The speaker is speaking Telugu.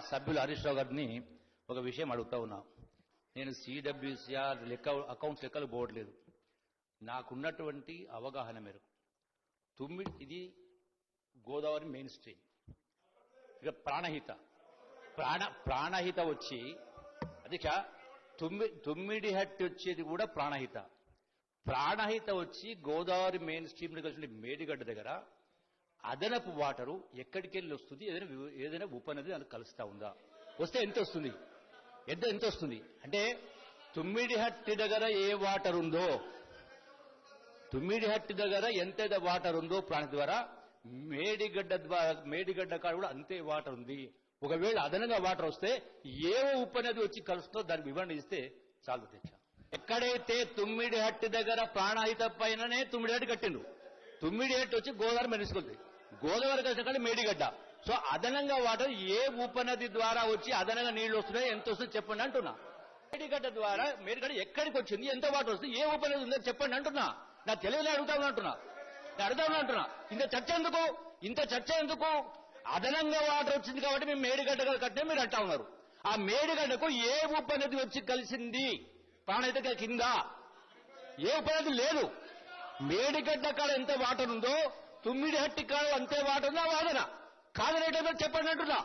సభ్యులు హరీష్ రావు గారిని ఒక విషయం అడుగుతా ఉన్నా. నేను సిడబ్ల్యూసీఆర్ అకౌంట్స్ లెక్కలు పోవట్లేదు. నాకున్నటువంటి అవగాహన మేరకు ఇది గోదావరి మెయిన్ స్ట్రీమ్, ఇక ప్రాణహిత వచ్చి అధ్యక్ష తుమ్మిడిహట్టి వచ్చేది కూడా ప్రాణహిత వచ్చి గోదావరి మెయిన్ స్ట్రీమ్ కలిసి మేడిగడ్డ దగ్గర అదనపు వాటరు ఎక్కడికి వెళ్ళి వస్తుంది? ఏదైనా ఉపనది అది కలుస్తా ఉందా? వస్తే ఎంత వస్తుంది? ఎంత వస్తుంది అంటే తుమ్మిడిహట్టి దగ్గర ఏ వాటర్ ఉందో, తుమ్మిడిహట్టి దగ్గర ఎంత వాటర్ ఉందో ప్రాణహిత ద్వారా మేడిగడ్డ కాడ కూడా అంతే వాటర్ ఉంది. ఒకవేళ అదనంగా వాటర్ వస్తే ఏ ఉపనది వచ్చి కలుస్తుందో దానికి వివరణ ఇస్తే చాలు తెచ్చా. ఎక్కడైతే తుమ్మిడిహట్టి దగ్గర ప్రాణహిత పైననే తుమ్మిడిహట్టి కట్టిండ్రు, తుమ్మిడిహట్టి వచ్చి గోదావరి మెరుసుకుంది, గోదావరి కలిసిన కానీ మేడిగడ్డ. సో అదనంగా వాటర్ ఏ ఉపనది ద్వారా వచ్చి అదనంగా నీళ్లు వస్తున్నాయి, ఎంత వస్తుంది చెప్పండి అంటున్నా. మేడిగడ్డ ఎక్కడికి వచ్చింది, ఎంత వాటర్ వస్తుంది, ఏ ఉపనది ఉందో చెప్పండి అంటున్నా. నా తెలివిలో అడుగుతా అంటున్నా. ఇంత చర్చ ఎందుకు? అదనంగా వాటర్ వచ్చింది కాబట్టి మేము మేడిగడ్డ కట్టే మీరు అంటా ఉన్నారు. ఆ మేడిగడ్డకు ఏ ఉపనది వచ్చి కలిసింది? ప్రాణహిత కింద ఏ ఉపనది లేదు. మేడిగడ్డ కాడ ఎంత వాటర్ ఉందో తుమ్మిడిహట్టి కాడ అంతే వాటర్ ఉందో వాదన కాదనేటో చెప్పండి అంటున్నా.